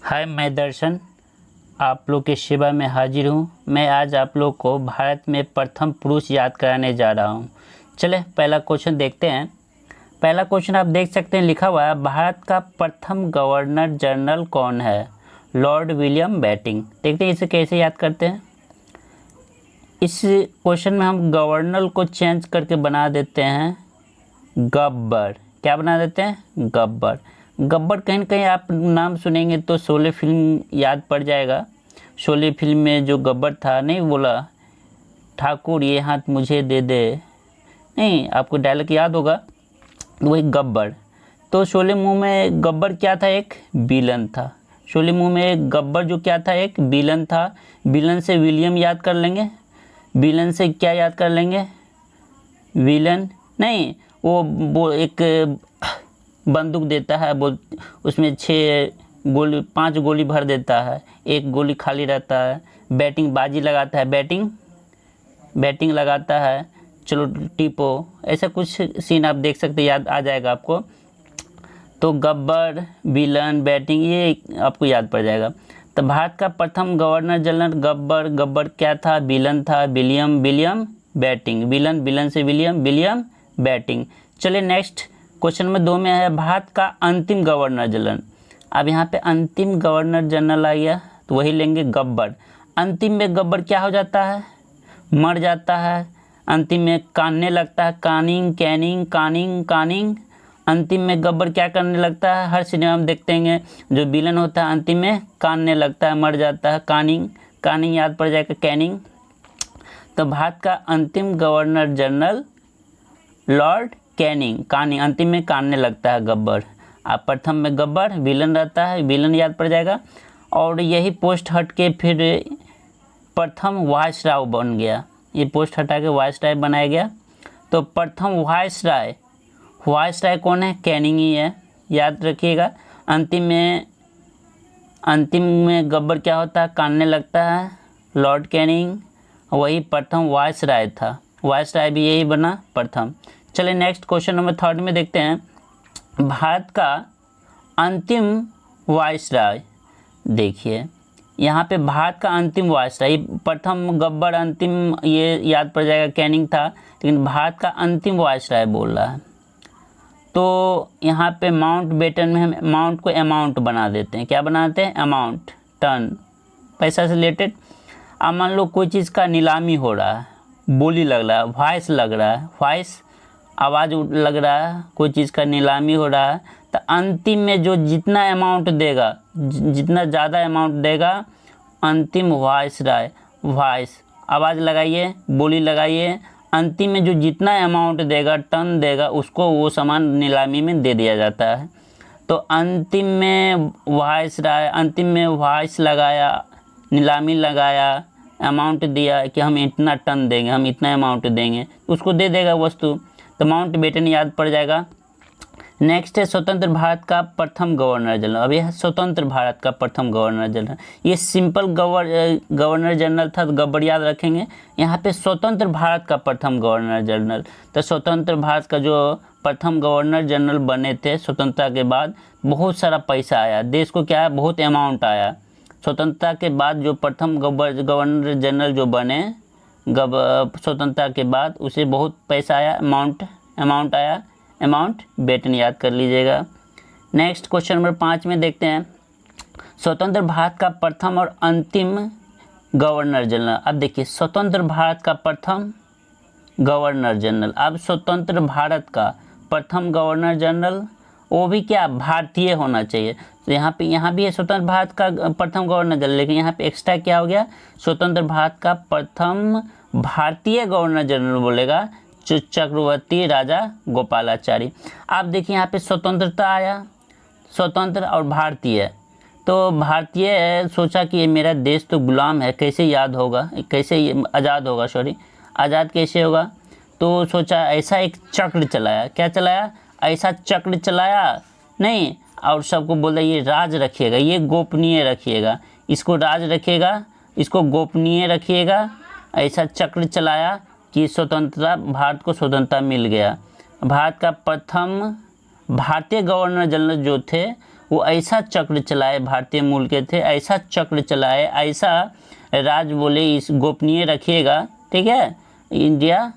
हाय, मैं दर्शन आप लोग के सेवा में हाजिर हूँ। मैं आज आप लोग को भारत में प्रथम पुरुष याद कराने जा रहा हूँ। चले पहला क्वेश्चन देखते हैं। पहला क्वेश्चन आप देख सकते हैं, लिखा हुआ है भारत का प्रथम गवर्नर जनरल कौन है? Lord William Bentinck. देखते हैं इसे कैसे याद करते हैं। इस क्वेश्चन में हम गवर्नर को चेंज करके बना देते हैं गब्बर। क्या बना देते हैं? गब्बर। गब्बर कहीं ना कहीं आप नाम सुनेंगे तो शोले फिल्म याद पड़ जाएगा। शोले फिल्म में जो गब्बर था, नहीं बोला ठाकुर ये हाथ मुझे दे दे, नहीं आपको डायलॉग याद होगा, वही गब्बर। तो शोले मूवी में गब्बर क्या था? एक विलन था। शोले मूवी में गब्बर जो क्या था? एक विलन था। विलन से विलियम याद कर लेंगे। विलन से क्या याद कर लेंगे? विलन नहीं, वो एक बंदूक देता है, बोल उसमें 5 गोली भर देता है, 1 गोली खाली रहता है। बैटिंग बाजी लगाता है, बैटिंग लगाता है, चलो टिपो, ऐसा कुछ सीन आप देख सकते हैं, याद आ जाएगा आपको। तो गब्बर, विलन, बैटिंग ये आपको याद पड़ जाएगा। तो भारत का प्रथम गवर्नर जनरल गब्बर क्या था? विलन था। William batting. विलन से विलियम बैटिंग। चलिए नेक्स्ट क्वेश्चन नंबर 2 में है भारत का अंतिम गवर्नर जनरल। अब यहाँ पे अंतिम गवर्नर जनरल आ गया तो वही लेंगे गब्बर। अंतिम में गब्बर क्या हो जाता है? मर जाता है। अंतिम में कानने लगता है, कानिंग। अंतिम में गब्बर क्या करने लगता है? हर सिनेमा में देखते हैं जो विलन होता है अंतिम में कानने लगता है, मर जाता है। कानिंग याद पड़ जाएगा, कैनिंग। तो भारत का अंतिम गवर्नर जनरल लॉर्ड कानिंग। अंतिम में कानने लगता है गब्बर। आप प्रथम में गब्बर, विलन रहता है, विलन याद पड़ जाएगा। और यही पोस्ट हट के फिर प्रथम वायसराय बन गया। ये पोस्ट हटा के वायसराय बनाया गया। तो प्रथम वायसराय कौन है? कैनिंग ही है, याद रखिएगा। अंतिम में गब्बर क्या होता है? कानने लगता है, लॉर्ड कैनिंग। वही प्रथम वायसराय था। वायसराय भी यही बना प्रथम। चलिए नेक्स्ट क्वेश्चन नंबर 3 में देखते हैं भारत का अंतिम वायसराय। देखिए यहाँ पे भारत का अंतिम वायसराय, प्रथम गब्बर, अंतिम ये याद पड़ जाएगा कैनिंग था, लेकिन भारत का अंतिम वायसराय बोल रहा है। तो यहाँ पे माउंट बेटन में हम माउंट को अमाउंट बना देते हैं। क्या बनाते हैं? अमाउंट, टन, पैसा से रिलेटेड। अब मान लो कोई चीज़ का नीलामी हो रहा है, बोली लग रहा है, वॉइस लग रहा है, वॉइस आवाज़ लग रहा है, कोई चीज़ का नीलामी हो रहा है, तो अंतिम में जो जितना अमाउंट देगा, जितना ज़्यादा अमाउंट देगा, अंतिम वायसराय, वॉइस आवाज़ लगाइए, बोली लगाइए, अंतिम में जो जितना अमाउंट देगा, टन देगा, उसको वो सामान नीलामी में दे दिया जाता है। तो अंतिम में वायसराय, अंतिम में वॉइस लगाया, नीलामी लगाया, अमाउंट दिया कि हम इतना टन देंगे, हम इतना अमाउंट देंगे, उसको दे देगा वस्तु। तो माउंट बेटन याद पड़ जाएगा। नेक्स्ट है स्वतंत्र भारत का प्रथम गवर्नर जनरल। अब यह स्वतंत्र भारत का प्रथम गवर्नर जनरल, ये सिंपल गवर्नर जनरल था तो गब्बर याद रखेंगे। यहाँ पे स्वतंत्र भारत का प्रथम गवर्नर जनरल, तो स्वतंत्र भारत का जो प्रथम गवर्नर जनरल बने थे स्वतंत्रता के बाद, बहुत सारा पैसा आया देश को, क्या है, बहुत अमाउंट आया। स्वतंत्रता के बाद जो प्रथम गवर्नर जनरल जो बने स्वतंत्रता के बाद, उसे बहुत पैसा आया, अमाउंट आया। अमाउंट बेटन याद कर लीजिएगा। नेक्स्ट क्वेश्चन नंबर 5 में देखते हैं स्वतंत्र भारत का प्रथम और अंतिम गवर्नर जनरल। अब देखिए स्वतंत्र भारत का प्रथम गवर्नर जनरल, अब स्वतंत्र भारत का प्रथम गवर्नर जनरल, वो भी क्या, भारतीय होना चाहिए। तो यहाँ भी है स्वतंत्र भारत का प्रथम गवर्नर जनरल, लेकिन यहाँ पे एक्स्ट्रा क्या हो गया, स्वतंत्र भारत का प्रथम भारतीय गवर्नर जनरल बोलेगा, चक्रवर्ती राजा गोपालाचारी। आप देखिए यहाँ पे स्वतंत्रता आया, स्वतंत्र और भारतीय। तो भारतीय सोचा कि ये मेरा देश तो गुलाम है, कैसे याद होगा, कैसे आज़ाद होगा, आज़ाद कैसे होगा। तो सोचा ऐसा एक चक्र चलाया। क्या चलाया? ऐसा चक्र चलाया नहीं, और सबको बोला ये राज रखिएगा, ये गोपनीय रखिएगा, इसको राज रखिएगा, इसको गोपनीय रखिएगा। ऐसा चक्र चलाया कि स्वतंत्रता, भारत को स्वतंत्रता मिल गया। भारत का प्रथम भारतीय गवर्नर जनरल जो थे वो ऐसा चक्र चलाए, भारतीय मूल के थे, ऐसा चक्र चलाए, ऐसा राज बोले इस गोपनीय रखिएगा, ठीक है, इंडिया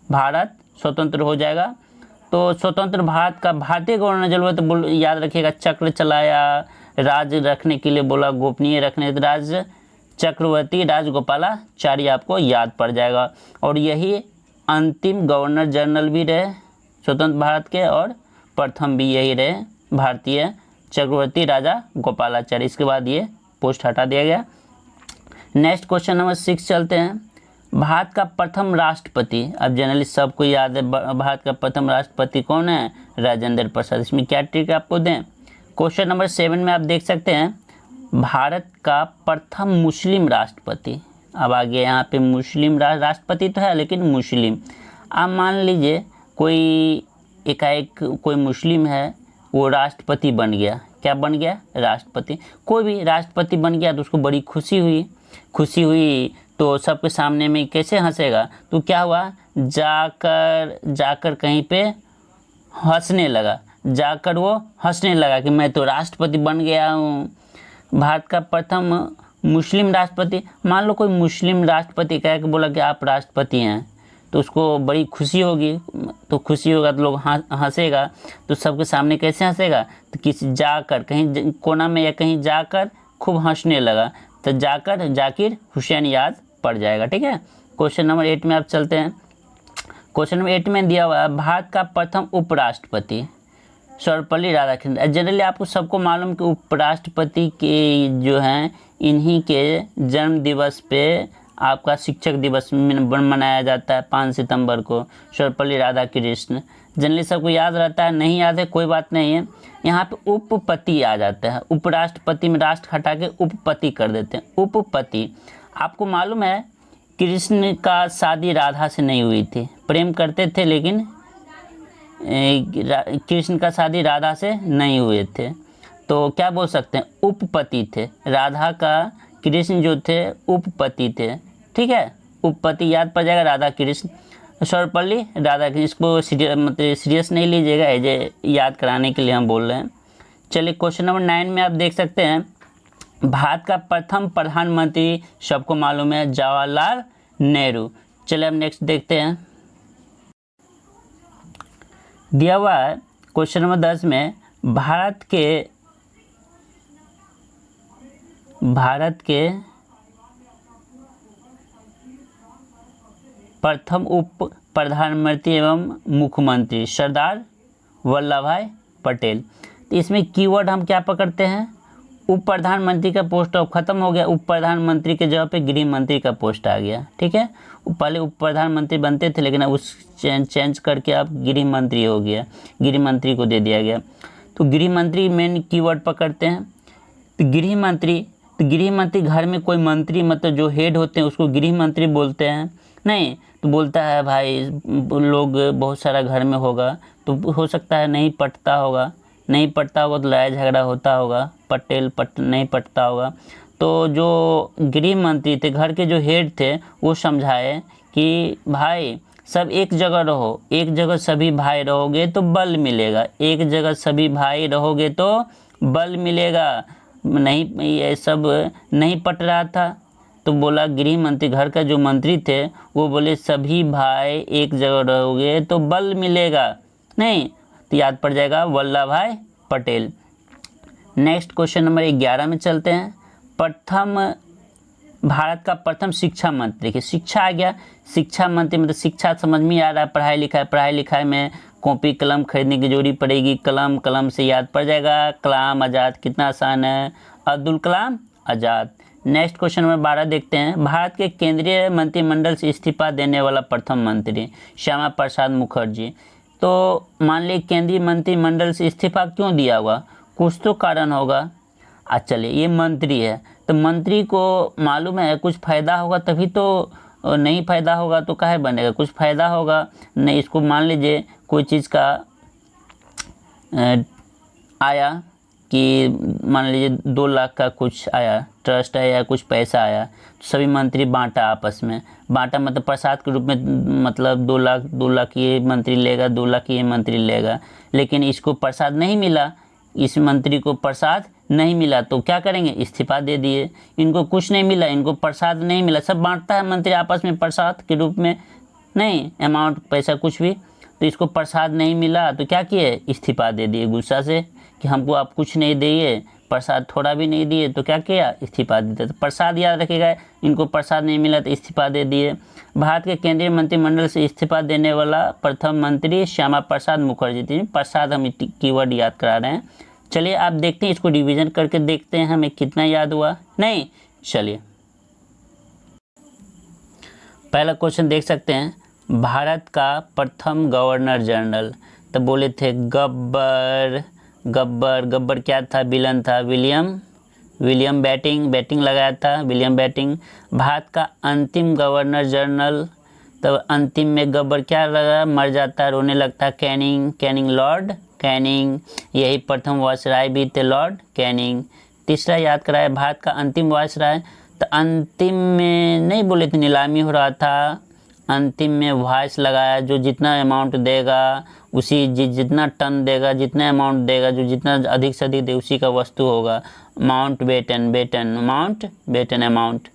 भारत स्वतंत्र हो जाएगा। तो स्वतंत्र भारत का भारतीय गवर्नर जनरल तो याद रखिएगा, चक्र चलाया, राज रखने के लिए बोला, गोपनीय रखने, राज चक्रवर्ती राजगोपालाचारी आपको याद पड़ जाएगा। और यही अंतिम गवर्नर जनरल भी रहे स्वतंत्र भारत के, और प्रथम भी यही रहे भारतीय चक्रवर्ती राजा गोपालाचारी। इसके बाद ये पोस्ट हटा दिया गया। नेक्स्ट क्वेश्चन नंबर 6 चलते हैं। भारत का प्रथम राष्ट्रपति, अब जनरली सबको याद है भारत का प्रथम राष्ट्रपति कौन है, राजेंद्र प्रसाद। इसमें क्या ट्रिक आपको दें। क्वेश्चन नंबर 7 में आप देख सकते हैं भारत का प्रथम मुस्लिम राष्ट्रपति। अब आगे यहाँ पे मुस्लिम राष्ट्रपति तो है लेकिन मुस्लिम। अब मान लीजिए कोई एकाएक कोई मुस्लिम है, वो राष्ट्रपति बन गया। क्या बन गया, राष्ट्रपति। कोई भी राष्ट्रपति बन गया तो उसको बड़ी खुशी हुई तो सबके सामने में कैसे हंसेगा, तो क्या हुआ, जाकर कहीं पे हंसने लगा, जाकर वो हंसने लगा कि मैं तो राष्ट्रपति बन गया हूँ। भारत का प्रथम मुस्लिम राष्ट्रपति। मान लो कोई मुस्लिम राष्ट्रपति कह के बोला कि आप राष्ट्रपति हैं, तो उसको बड़ी खुशी होगी, तो खुशी होगा तो लोग हंसेगा, तो सबके सामने कैसे हंसेगा, तो किसी जाकर कहीं कोना में या कहीं जाकर खूब हंसने लगा, तो जाकर जाकिर हुसैन याद पड़ जाएगा। ठीक है। क्वेश्चन नंबर 8 में आप चलते हैं। क्वेश्चन नंबर 8 में दिया हुआ है भारत का प्रथम उपराष्ट्रपति सर्वपल्ली राधाकृष्णन। जनरली आपको सबको मालूम कि उपराष्ट्रपति के जो हैं इन्हीं के जन्म दिवस पे आपका शिक्षक दिवस मनाया जाता है 5 सितंबर को, सर्वपल्ली राधाकृष्णन। जनरली सबको याद रहता है, नहीं याद है कोई बात नहीं है। यहाँ पे उपपति आ जाता है, उपराष्ट्रपति में राष्ट्र हटा के उपपति कर देते हैं, उपपति। आपको मालूम है कृष्ण का शादी राधा से नहीं हुई थी, प्रेम करते थे लेकिन कृष्ण का शादी राधा से नहीं हुए थे, तो क्या बोल सकते हैं, उपपति थे। राधा का कृष्ण जो थे उपपति थे। ठीक है, उपपति याद पड़ जाएगा, राधा कृष्ण सर्वपल्ली राधाकृष्ण। इसको सीरियस नहीं लीजिएगा, एज याद कराने के लिए हम बोल रहे हैं। चलिए क्वेश्चन नंबर 9 में आप देख सकते हैं भारत का प्रथम प्रधानमंत्री सबको मालूम है जवाहरलाल नेहरू। चलिए अब नेक्स्ट देखते हैं। दिया हुआ है क्वेश्चन नंबर 10 में भारत के प्रथम उप प्रधानमंत्री एवं मुख्यमंत्री सरदार वल्लभ भाई पटेल। तो इसमें कीवर्ड हम क्या पकड़ते हैं, उप प्रधानमंत्री का पोस्ट अब खत्म हो गया, उप प्रधानमंत्री के जगह पे गृह मंत्री का पोस्ट आ गया। ठीक है, पहले उप प्रधानमंत्री बनते थे लेकिन अब उस चेंज करके अब गृह मंत्री हो गया, गृह मंत्री को दे दिया गया। तो गृह मंत्री मेन कीवर्ड पकड़ते हैं। तो गृह मंत्री घर में कोई मंत्री मतलब जो हेड होते हैं उसको गृह मंत्री बोलते हैं। नहीं तो बोलता है भाई लोग बहुत सारा घर में होगा, तो हो सकता है नहीं पटता होगा तो लड़ाई झगड़ा होता होगा, नहीं पटता होगा। तो जो गृह मंत्री थे, घर के जो हेड थे, वो समझाए कि भाई सब एक जगह रहो, एक जगह सभी भाई रहोगे तो बल मिलेगा, एक जगह सभी भाई रहोगे तो बल मिलेगा। नहीं ये सब नहीं पट रहा था, तो बोला गृह मंत्री, घर का जो मंत्री थे वो बोले सभी भाई एक जगह रहोगे तो बल मिलेगा। नहीं तो याद पड़ जाएगा वल्लभ भाई पटेल। नेक्स्ट क्वेश्चन नंबर 11 में चलते हैं। भारत का प्रथम शिक्षा मंत्री, देखिए शिक्षा आ गया, शिक्षा मंत्री मतलब शिक्षा समझ में आ रहा है, पढ़ाई लिखाई में कॉपी कलम खरीदने की जरूरी पड़ेगी, कलम से याद पड़ जाएगा, कलाम आज़ाद, कितना आसान है, Abdul Kalam Azad. Next question number 12 देखते हैं। भारत के केंद्रीय मंत्रिमंडल से इस्तीफा देने वाला प्रथम मंत्री श्यामा प्रसाद मुखर्जी। तो मान लीजिए केंद्रीय मंत्रिमंडल से इस्तीफा क्यों दिया हुआ, कुछ तो कारण होगा। चलिए ये मंत्री है तो मंत्री को मालूम है कुछ फ़ायदा होगा तभी तो, नहीं फ़ायदा होगा तो काहे बनेगा, कुछ फ़ायदा होगा। नहीं इसको मान लीजिए कोई चीज़ का आया कि मान लीजिए 2 लाख का कुछ आया, ट्रस्ट है या कुछ पैसा आया, तो सभी मंत्री बांटा आपस में, बांटा मतलब प्रसाद के रूप में, मतलब 2 लाख ये मंत्री लेगा, 2 लाख ये मंत्री लेगा, लेकिन इसको प्रसाद नहीं मिला, इस मंत्री को प्रसाद नहीं मिला तो क्या करेंगे, इस्तीफा दे दिए। इनको कुछ नहीं मिला, इनको प्रसाद नहीं मिला, सब बांटता है मंत्री आपस में प्रसाद के रूप में, नहीं अमाउंट पैसा कुछ भी, तो इसको प्रसाद नहीं मिला तो क्या किए, इस्तीफा दे दिए गुस्सा से कि हमको आप कुछ नहीं दिए, प्रसाद थोड़ा भी नहीं दिए, तो क्या किया, इस्तीफा दे दिया। तो प्रसाद याद रखेगा, इनको प्रसाद नहीं मिला तो इस्तीफा दे दिए। भारत के केंद्रीय मंत्रिमंडल से इस्तीफा देने वाला प्रथम मंत्री श्यामा प्रसाद मुखर्जी थी। प्रसाद हम कीवर्ड याद करा रहे हैं। चलिए आप देखते हैं, इसको रिवीजन करके देखते हैं हमें कितना याद हुआ, नहीं चलिए पहला क्वेश्चन देख सकते हैं, भारत का प्रथम गवर्नर जनरल, तो बोले थे गब्बर, गब्बर क्या था, विलन था, विलियम बैटिंग लगाया था, विलियम बैटिंग। भारत का अंतिम गवर्नर जनरल, तो अंतिम में गब्बर क्या लगा, मर जाता, रोने लगता, कैनिंग लॉर्ड कैनिंग, यही प्रथम वायसराय भी थे, लॉर्ड कैनिंग। तीसरा याद कराया, भारत का अंतिम वायसराय, तो अंतिम में नहीं बोले थे नीलामी हो रहा था, अंतिम में वॉइस लगाया, जो जितना अमाउंट देगा उसी जितना टन देगा, जितना अमाउंट देगा, जो जितना अधिक से अधिक दे उसी का वस्तु होगा, माउंट बेटन अमाउंट।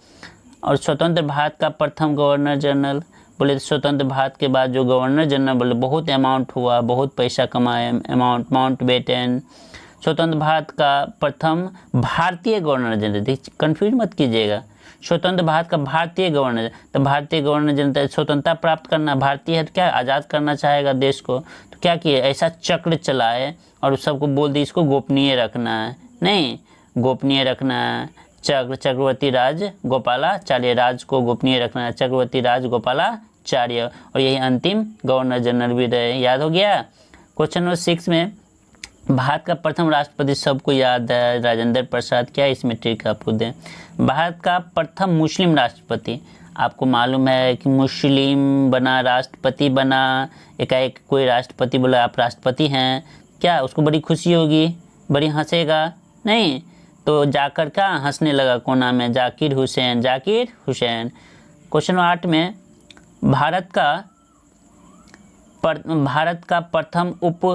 और स्वतंत्र भारत का प्रथम गवर्नर जनरल, बोले स्वतंत्र भारत के बाद जो गवर्नर जनरल बोले बहुत अमाउंट हुआ, बहुत पैसा कमाए, अमाउंट माउंट बेटन। स्वतंत्र भारत का प्रथम भारतीय गवर्नर जनरल, कंफ्यूज मत कीजिएगा, स्वतंत्र भारत का भारतीय गवर्नर, तो भारतीय गवर्नर जनता स्वतंत्रता प्राप्त करना, भारतीय है तो क्या आज़ाद करना चाहेगा देश को, तो क्या किए, ऐसा चक्र चलाए और सबको बोल दी इसको गोपनीय रखना है, नहीं गोपनीय रखना है, चक्रवर्ती राज गोपालाचार्य, राज को गोपनीय रखना है, चक्रवर्ती राज गोपालाचार्य, और यही अंतिम गवर्नर जनरल भी रहे। याद हो गया। क्वेश्चन नंबर 6 में, भारत का प्रथम राष्ट्रपति सबको याद है, राजेंद्र प्रसाद, क्या इसमें ट्रिक आपको दें। भारत का प्रथम मुस्लिम राष्ट्रपति, आपको मालूम है कि मुस्लिम बना, राष्ट्रपति बना, एकाएक कोई राष्ट्रपति बोला आप राष्ट्रपति हैं, क्या उसको बड़ी खुशी होगी, बड़ी हंसेगा, नहीं तो जाकर क्या हंसने लगा कोना में, जाकिर हुसैन। क्वेश्चन 8 में, भारत का प्रथम उप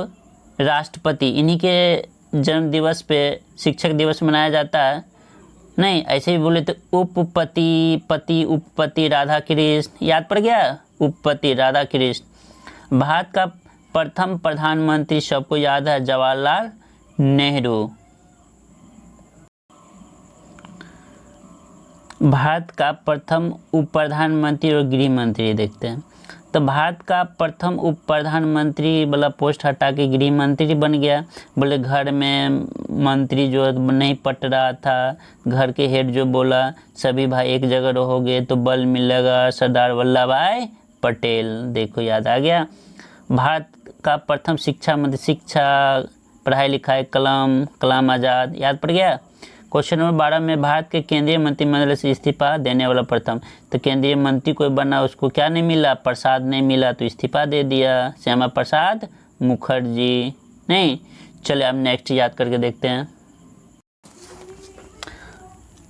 राष्ट्रपति, इन्हीं के जन्म दिवस पे शिक्षक दिवस मनाया जाता है, नहीं ऐसे भी बोले तो उपपति राधा कृष्ण, याद पड़ गया, उपपति राधा कृष्ण। भारत का प्रथम प्रधानमंत्री सबको याद है, जवाहरलाल नेहरू। भारत का प्रथम उप प्रधानमंत्री और गृह मंत्री देखते हैं, तो भारत का प्रथम उप प्रधानमंत्री वाला पोस्ट हटा के गृह मंत्री बन गया। बोले घर में मंत्री जो नहीं पट रहा था, घर के हेड जो बोला सभी भाई एक जगह रहोगे तो बल मिलेगा, सरदार वल्लभ भाई पटेल, देखो याद आ गया। भारत का प्रथम शिक्षा मंत्री, शिक्षा पढ़ाई लिखाई कलाम आज़ाद, याद पड़ गया। क्वेश्चन नंबर 12 में, भारत के केंद्रीय मंत्रिमंडल से इस्तीफा देने वाला प्रथम, तो केंद्रीय मंत्री कोई बना उसको क्या नहीं मिला, प्रसाद नहीं मिला तो इस्तीफा दे दिया, श्यामा प्रसाद मुखर्जी, नहीं चलिए अब नेक्स्ट याद करके देखते हैं।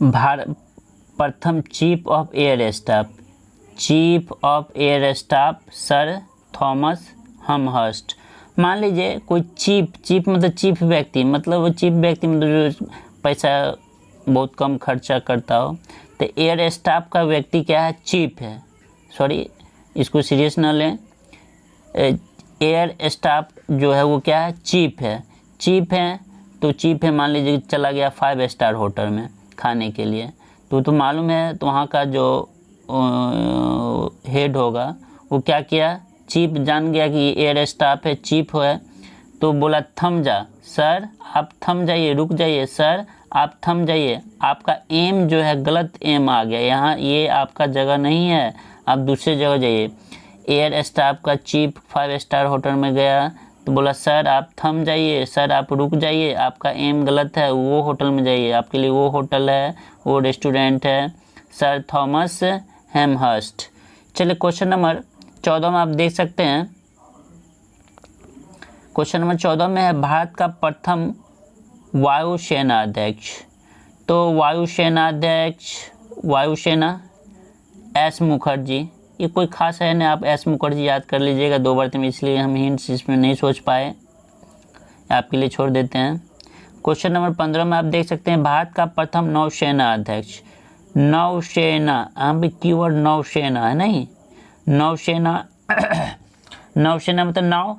भारत प्रथम chief of air staff sir Thomas Elmhirst. मान लीजिए कोई चीफ मतलब चीफ व्यक्ति, मतलब वो चीफ व्यक्ति मतलब जो पैसा बहुत कम खर्चा करता हो, तो एयर स्टाफ का व्यक्ति क्या है, चीफ है, सॉरी इसको सीरियस ना लें, एयर स्टाफ जो है वो क्या है, चीफ है तो चीफ है, मान लीजिए चला गया 5 स्टार होटल में खाने के लिए, तो मालूम है तो वहाँ का जो हेड होगा वो क्या किया, चीफ जान गया कि एयर स्टाफ है, चीफ है, तो बोला थम जा सर, आप थम जाइए, रुक जाइए सर, आप थम जाइए, आपका एम जो है गलत एम आ गया यहाँ, ये आपका जगह नहीं है, आप दूसरे जगह जाइए। एयर स्टाफ का चीफ 5 स्टार होटल में गया तो बोला सर आप थम जाइए, सर आप रुक जाइए, आपका एम गलत है, वो होटल में जाइए, आपके लिए वो होटल है, वो रेस्टोरेंट है, सर थॉमस हेमहर्स्ट। चलिए क्वेश्चन नंबर 14 में आप देख सकते हैं, क्वेश्चन नंबर 14 में है भारत का प्रथम वायुसेना अध्यक्ष, तो वायुसेना एस मुखर्जी, ये कोई खास है ना, आप एस मुखर्जी याद कर लीजिएगा 2 बार, इसलिए हम हिंट्स इसमें नहीं सोच पाए, आपके लिए छोड़ देते हैं। क्वेश्चन नंबर 15 में आप देख सकते हैं भारत का प्रथम नौसेना अध्यक्ष। नौसेना, यहाँ पे कीवर्ड नौसेना है, नहीं नौसेना नौसेना मतलब नाव।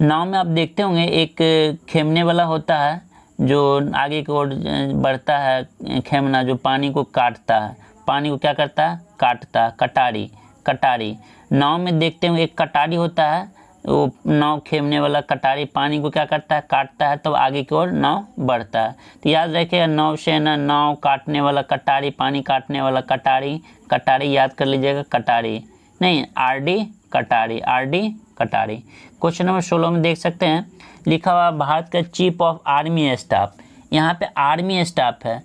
नाव में आप देखते होंगे एक खेमने वाला होता है जो आगे की ओर बढ़ता है, खेमना जो पानी को काटता है, पानी को क्या करता है, काटता है, कटारी। कटारी नाव में देखते होंगे एक कटारी होता है, वो नाव खेमने वाला कटारी पानी को क्या करता है, काटता है, तब आगे की ओर नाव बढ़ता है। तो याद रखिएगा नौसेना, नाव काटने वाला कटारी, पानी काटने वाला कटारी। कटारी याद कर लीजिएगा, कटारी नहीं आरडी कटारी, आरडी कटारी। क्वेश्चन नंबर 16 में देख सकते हैं लिखा हुआ भारत का चीफ ऑफ आर्मी स्टाफ। यहाँ पे आर्मी स्टाफ है,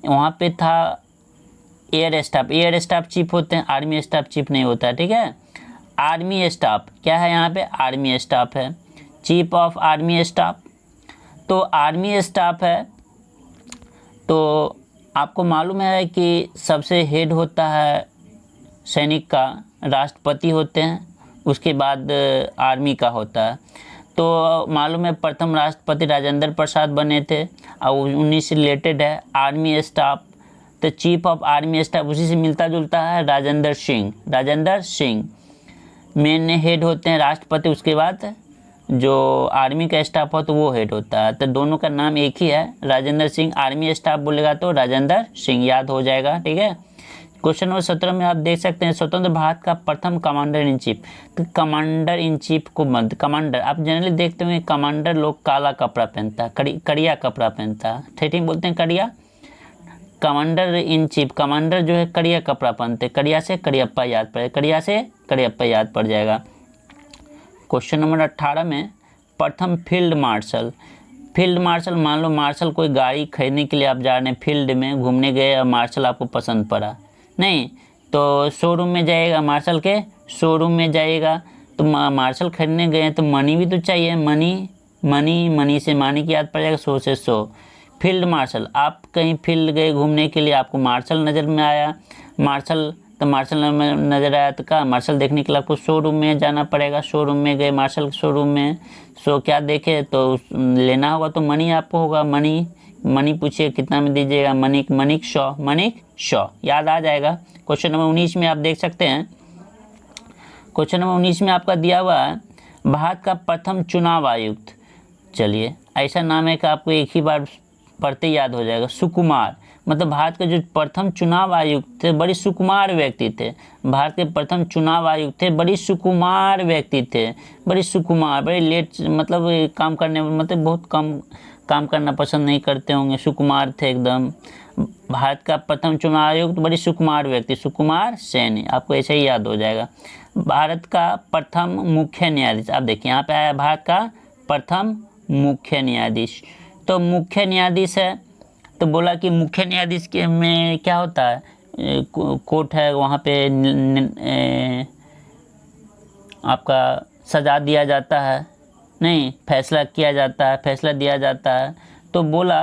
वहाँ पे था air staff. Air staff chief होते हैं, आर्मी स्टाफ चीफ नहीं होता है, ठीक है। आर्मी स्टाफ क्या है, यहाँ पे आर्मी स्टाफ है, चीफ ऑफ आर्मी स्टाफ। तो आर्मी स्टाफ है तो आपको मालूम है कि सबसे हेड होता है सैनिक का, राष्ट्रपति होते हैं, उसके बाद आर्मी का होता है। तो मालूम है प्रथम राष्ट्रपति राजेंद्र प्रसाद बने थे और उन्हीं से रिलेटेड है आर्मी स्टाफ। तो चीफ ऑफ आर्मी स्टाफ उसी से मिलता जुलता है, राजेंद्र सिंह। राजेंद्र सिंह मेन हेड होते हैं राष्ट्रपति, उसके बाद जो आर्मी का स्टाफ हो तो वो हेड होता है। तो दोनों का नाम एक ही है, राजेंद्र सिंह। आर्मी स्टाफ बोलेगा तो राजेंद्र सिंह याद हो जाएगा, ठीक है। क्वेश्चन नंबर 17 में आप देख सकते हैं स्वतंत्र भारत का प्रथम कमांडर इन चीफ। तो कमांडर इन चीफ को मत, कमांडर आप जनरली देखते होंगे कमांडर लोग काला कपड़ा पहनता है, कड़िया कपड़ा पहनता है, ठेठी बोलते हैं कड़िया। कमांडर इन चीफ, कमांडर जो है कड़िया कपड़ा पहनते, कड़िया से कड़ियप्पा याद पड़े, कड़िया से कड़ियप्पा याद पड़ जाएगा। क्वेश्चन नंबर 18 में प्रथम फील्ड मार्शल। फील्ड मार्शल, मान लो मार्शल कोई गाड़ी खरीदने के लिए आप जा रहे हैं, फील्ड में घूमने गए और मार्शल आपको पसंद पड़ा, नहीं तो शोरूम में जाएगा, मार्शल के शोरूम में जाएगा। तो मार्शल खरीदने गए तो मनी भी तो चाहिए, मनी मनी मनी से मानी की याद पड़ जाएगा, 100 से 100। फील्ड मार्शल, आप कहीं फील्ड गए घूमने के लिए, आपको मार्शल नज़र में आया, मार्शल तो मार्शल नज़र आया तो क्या, मार्शल देखने के लिए आपको शोरूम में जाना पड़ेगा। शोरूम में गए मार्शल शोरूम में, सो क्या देखे तो लेना होगा तो मनी आपको होगा, मनी मनी पूछिए कितना में दीजिएगा, मनिक मनिक शॉ, मनिक शॉ याद आ जाएगा। क्वेश्चन नंबर 19 में आप देख सकते हैं, क्वेश्चन नंबर 19 में आपका दिया हुआ है भारत का प्रथम चुनाव आयुक्त। चलिए ऐसा नाम है कि आपको एक ही बार पढ़ते याद हो जाएगा, सुकुमार। मतलब भारत के जो प्रथम चुनाव आयुक्त थे बड़ी सुकुमार व्यक्ति थे। भारत के प्रथम चुनाव आयुक्त थे, बड़ी सुकुमार व्यक्ति थे, बड़ी सुकुमार, बड़ी लेट मतलब काम करने, मतलब बहुत कम काम करना पसंद नहीं करते होंगे, सुकुमार थे एकदम। भारत का प्रथम चुनाव आयुक्त बड़ी सुकुमार व्यक्ति, सुकुमार सेन, आपको ऐसे ही याद हो जाएगा। भारत का प्रथम मुख्य न्यायाधीश, आप देखिए यहाँ पे आया भारत का प्रथम मुख्य न्यायाधीश। तो मुख्य न्यायाधीश है तो बोला कि मुख्य न्यायाधीश के में क्या होता है, कोर्ट है वहाँ पे आपका सजा दिया जाता है, नहीं फैसला किया जाता है, फैसला दिया जाता है। तो बोला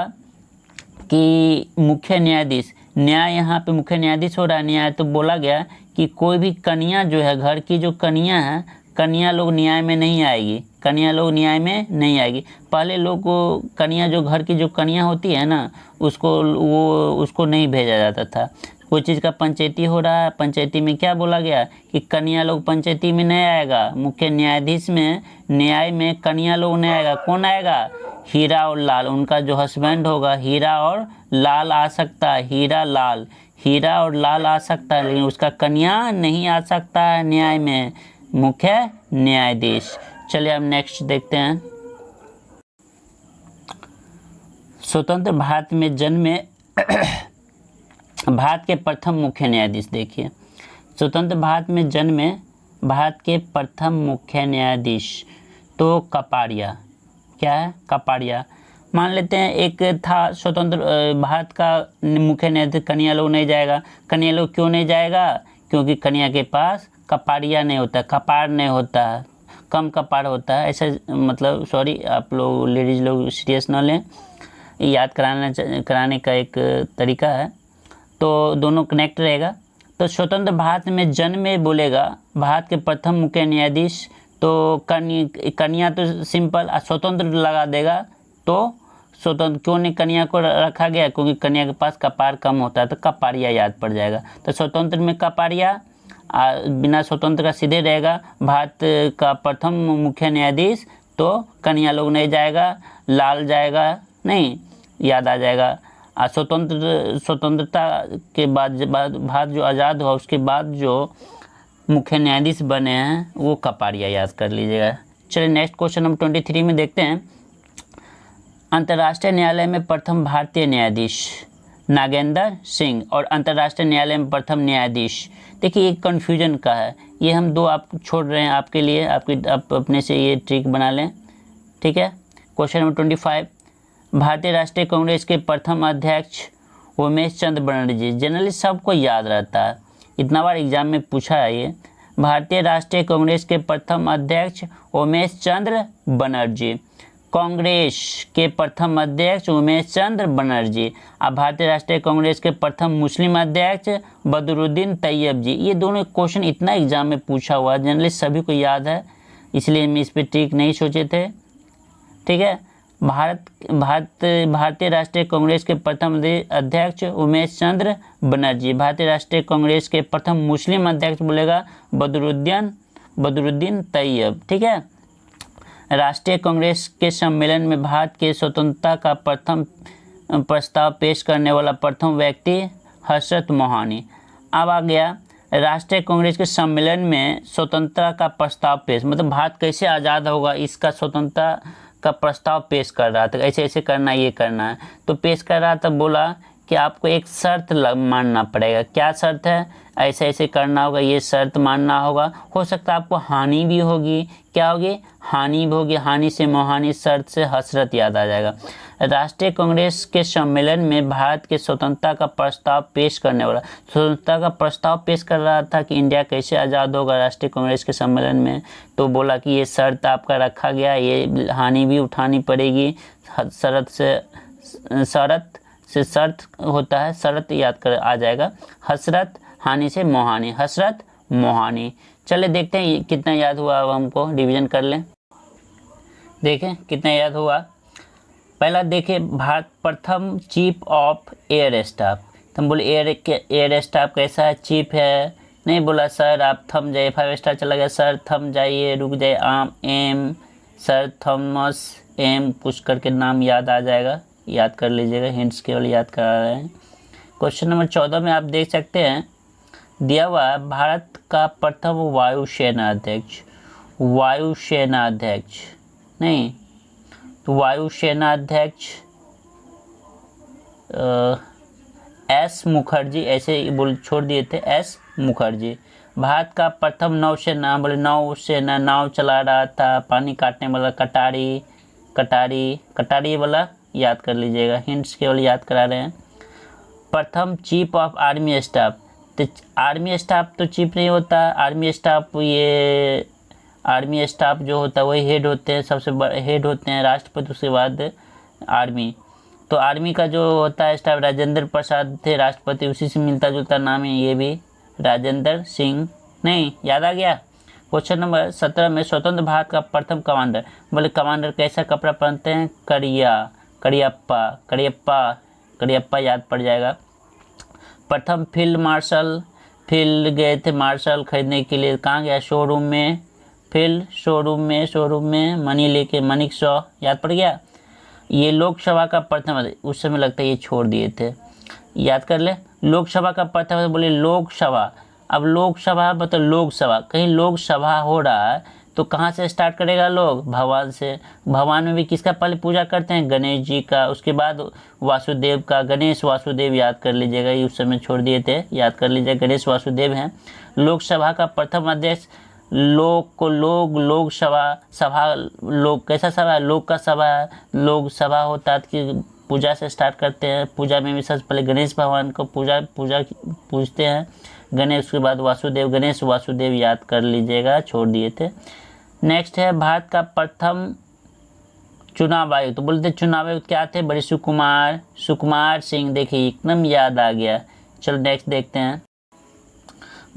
कि मुख्य न्यायाधीश, न्याय यहाँ पे मुख्य न्यायाधीश हो रहा है, न्याय। तो बोला गया कि कोई भी कन्या जो है, घर की जो कन्या है, कन्या लोग न्याय में नहीं आएगी, कन्या लोग न्याय में नहीं आएगी। पहले लोग को कन्या जो घर की जो कन्या होती है ना, उसको नहीं भेजा जाता था। कोई चीज़ का पंचायती हो रहा है, पंचायती में क्या बोला गया कि कन्या लोग पंचायती में नहीं आएगा, मुख्य न्यायाधीश में न्याय में कन्या लोग नहीं आएगा। कौन आएगा, हीरा और लाल, उनका जो हस्बैंड होगा हीरा और लाल आ सकता है, हीरा लाल, हीरा और लाल आ सकता है, लेकिन उसका कन्या नहीं आ सकता है न्याय में, मुख्य न्यायाधीश। चलिए अब नेक्स्ट देखते हैं। स्वतंत्र भारत में जन्मे भारत के प्रथम मुख्य न्यायाधीश, देखिए स्वतंत्र भारत में जन्मे भारत के प्रथम मुख्य न्यायाधीश तो कपाड़िया, क्या है कपाड़िया। मान लेते हैं एक था स्वतंत्र भारत का मुख्य न्यायाधीश, कन्या लोग नहीं जाएगा। कन्या लोग क्यों नहीं जाएगा, क्योंकि कन्या के पास कपाड़िया नहीं होता, कपाड़ नहीं होता है, कम कपाड़ होता है, ऐसा मतलब सॉरी आप लोग लेडीज़ लोग सीरियस ना लें, याद कराने का एक तरीका है, तो दोनों कनेक्ट रहेगा। तो स्वतंत्र भारत में जन्मे बोलेगा भारत के प्रथम मुख्य न्यायाधीश, तो कन्या तो सिंपल, स्वतंत्र लगा देगा तो स्वतंत्र क्यों नहीं कन्या को रखा गया? क्योंकि कन्या के पास कपार कम होता है, तो कपारिया याद पड़ जाएगा। तो स्वतंत्र में कपारिया, बिना स्वतंत्र का सीधे रहेगा भारत का प्रथम मुख्य न्यायाधीश, तो कन्या लोग नहीं जाएगा, लाल जाएगा, नहीं याद आ जाएगा। स्वतंत्रता के बाद भारत जो आज़ाद हुआ उसके बाद जो मुख्य न्यायाधीश बने हैं वो कपारिया, याद कर लीजिएगा। चलिए नेक्स्ट क्वेश्चन नंबर 23 में देखते हैं। अंतर्राष्ट्रीय न्यायालय में प्रथम भारतीय न्यायाधीश नागेंद्र सिंह और अंतर्राष्ट्रीय न्यायालय में प्रथम न्यायाधीश, देखिए एक कन्फ्यूजन का है, ये हम दो आप छोड़ रहे हैं आपके लिए, आप अपने से ये ट्रिक बना लें, ठीक है। क्वेश्चन नंबर 25, भारतीय राष्ट्रीय कांग्रेस के प्रथम अध्यक्ष उमेश चंद्र बनर्जी, जनरली सबको याद रहता है, इतना बार एग्जाम में पूछा है ये। भारतीय राष्ट्रीय कांग्रेस के प्रथम अध्यक्ष उमेश चंद्र बनर्जी, कांग्रेस के प्रथम अध्यक्ष उमेश चंद्र बनर्जी। अब भारतीय राष्ट्रीय कांग्रेस के प्रथम मुस्लिम अध्यक्ष बदरुद्दीन तैयब जी। ये दोनों क्वेश्चन इतना एग्जाम में पूछा हुआ है, जनरली सभी को याद है, इसलिए हम इस पर ट्रिक नहीं सोचे थे, ठीक है। भारतीय राष्ट्रीय कांग्रेस के प्रथम अध्यक्ष उमेश चंद्र बनर्जी, भारतीय राष्ट्रीय कांग्रेस के प्रथम मुस्लिम अध्यक्ष बोलेगा बदरुद्दीन तैयब, ठीक है। राष्ट्रीय कांग्रेस के सम्मेलन में भारत के स्वतंत्रता का प्रथम प्रस्ताव पेश करने वाला प्रथम व्यक्ति हजरत मोहानी। अब आ गया राष्ट्रीय कांग्रेस के सम्मेलन में स्वतंत्रता का प्रस्ताव पेश, मतलब भारत कैसे आज़ाद होगा इसका स्वतंत्रता का प्रस्ताव पेश कर रहा था, ऐसे ऐसे करना है, ये करना है, तो पेश कर रहा था, बोला कि आपको एक शर्त मानना पड़ेगा। क्या शर्त है? ऐसे ऐसे करना होगा, ये शर्त मानना होगा। हो सकता है आपको हानि भी होगी, क्या होगी? हानि भी होगी, हानि से मोहानी, शर्त से हसरत याद आ जाएगा। राष्ट्रीय कांग्रेस के सम्मेलन में भारत के स्वतंत्रता का प्रस्ताव पेश करने वाला, स्वतंत्रता का प्रस्ताव पेश कर रहा था कि इंडिया कैसे आज़ाद होगा राष्ट्रीय कांग्रेस के सम्मेलन में, तो बोला कि ये शर्त आपका रखा गया, ये हानि भी उठानी पड़ेगी, शर्त होता है, शर्त याद कर आ जाएगा, हसरत, हानि से मोहानी, हसरत मोहानी। चले देखते हैं कितना याद हुआ, अब हमको रिवीजन कर लें, देखें कितना याद हुआ। पहला देखें, भारत प्रथम चीफ ऑफ एयर स्टाफ, तो हम बोले एयर स्टाफ कैसा है? चीफ है, नहीं बोला सर आप थम जाइए, 5 स्टार चला गया, सर थम जाइए, रुक जाइए, एम सर थॉमस एम, कुछ करके नाम याद आ जाएगा, याद कर लीजिएगा, हिंट्स केवल याद करा रहे हैं। क्वेश्चन नंबर 14 में आप देख सकते हैं दिया हुआ है, भारत का प्रथम वायुसेना अध्यक्ष, वायुसेना अध्यक्ष नहीं, तो वायुसेना अध्यक्ष एस मुखर्जी, ऐसे बोल छोड़ दिए थे, एस मुखर्जी। भारत का प्रथम नौसेना, बोले नौसेना, नाव चला रहा था, पानी काटने वाला कटारी वाला याद कर लीजिएगा, हिंट्स केवल याद करा रहे हैं। प्रथम चीफ ऑफ आर्मी स्टाफ, तो आर्मी स्टाफ तो चीफ नहीं होता, आर्मी स्टाफ ये आर्मी स्टाफ जो होता है वही हेड होते हैं, सबसे बड़े हेड होते हैं राष्ट्रपति, उसके बाद आर्मी। तो आर्मी का जो होता है स्टाफ राजेंद्र प्रसाद थे राष्ट्रपति, उसी से मिलता जुलता नाम है ये भी, राजेंद्र सिंह, नहीं याद आ गया। क्वेश्चन नंबर 17 में स्वतंत्र भारत का प्रथम कमांडर, बोले कमांडर कैसा कपड़ा पहनते हैं? करियप्पा याद पड़ जाएगा। प्रथम फील्ड मार्शल, फील्ड गए थे मार्शल खरीदने के लिए, कहाँ गया? शोरूम में, फील्ड शोरूम में मनी लेके, मनिक शॉ, याद पड़ गया। ये लोकसभा का प्रथम, उस समय लगता है ये छोड़ दिए थे, याद कर ले। लोकसभा का प्रथम, बोले लोकसभा, अब लोकसभा मतलब लोकसभा, कहीं लोकसभा हो रहा है तो कहाँ से स्टार्ट करेगा? लोग भगवान से, भगवान में भी किसका पहले पूजा करते हैं? गणेश जी का, उसके बाद वासुदेव का, गणेश वासुदेव याद कर लीजिएगा, ये उस समय छोड़ दिए थे, याद कर लीजिएगा, गणेश वासुदेव हैं। लोकसभा का प्रथम अध्यक्ष, सभा, लोग कैसा सभा है? लोग का सभा है, लोग सभा होता है कि पूजा से स्टार्ट करते हैं, पूजा में भी सबसे पहले गणेश भगवान को पूजते हैं, गणेश, उसके बाद वासुदेव, गणेश वासुदेव याद कर लीजिएगा, छोड़ दिए थे। नेक्स्ट है भारत का प्रथम चुनाव आयुक्त, तो बोलते चुनाव आयुक्त क्या थे? बड़े सुकुमार सिंह, देखिए एकदम याद आ गया। चलो नेक्स्ट देखते हैं,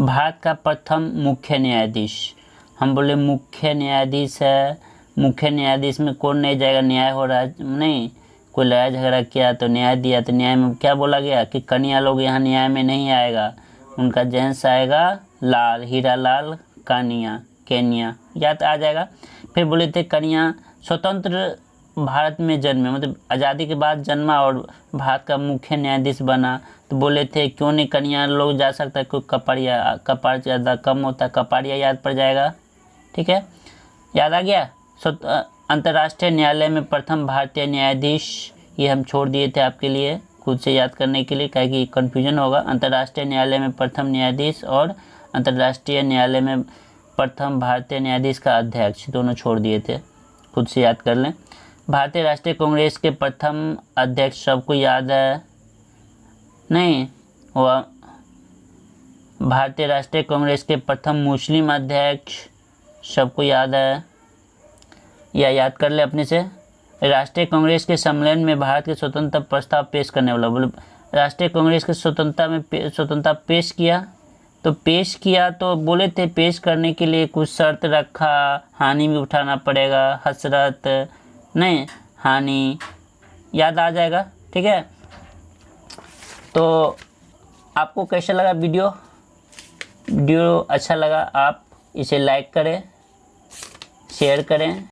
भारत का प्रथम मुख्य न्यायाधीश, हम बोले मुख्य न्यायाधीश है, मुख्य न्यायाधीश में कौन नहीं जाएगा? न्याय हो रहा है, नहीं कोई लड़ाई झगड़ा किया तो न्याय दिया, तो न्याय में क्या बोला गया कि कन्या लोग यहाँ न्याय में नहीं आएगा, उनका जेंस आएगा लाल, हीरा लाल कानिया केनिया, याद आ जाएगा। फिर बोले थे कन्या स्वतंत्र भारत में जन्मे, मतलब आज़ादी के बाद जन्मा और भारत का मुख्य न्यायाधीश बना, तो बोले थे क्यों नहीं कन्या लोग जा सकता है, कोई कपार ज़्यादा कम होता है, कपाड़िया याद पड़ जाएगा। ठीक है, याद आ गया। अंतर्राष्ट्रीय न्यायालय में प्रथम भारतीय न्यायाधीश, ये हम छोड़ दिए थे आपके लिए खुद से याद करने के लिए, क्या कि कन्फ्यूजन होगा। अंतर्राष्ट्रीय न्यायालय में प्रथम न्यायाधीश और अंतर्राष्ट्रीय न्यायालय में प्रथम भारतीय न्यायाधीश का अध्यक्ष, दोनों छोड़ दिए थे, खुद से याद कर लें। भारतीय राष्ट्रीय कांग्रेस के प्रथम अध्यक्ष सबको याद है नहीं, वह भारतीय राष्ट्रीय कांग्रेस के प्रथम मुस्लिम अध्यक्ष सबको याद है, या याद कर ले अपने से। राष्ट्रीय कांग्रेस के सम्मेलन में भारत के स्वतंत्रता प्रस्ताव पेश करने वाला, बोले राष्ट्रीय कांग्रेस के स्वतंत्रता पेश किया तो बोले थे पेश करने के लिए कुछ शर्त रखा, हानि भी उठाना पड़ेगा, हसरत नहीं हानि, याद आ जाएगा। ठीक है, तो आपको कैसा लगा वीडियो अच्छा लगा आप इसे लाइक करें, शेयर करें।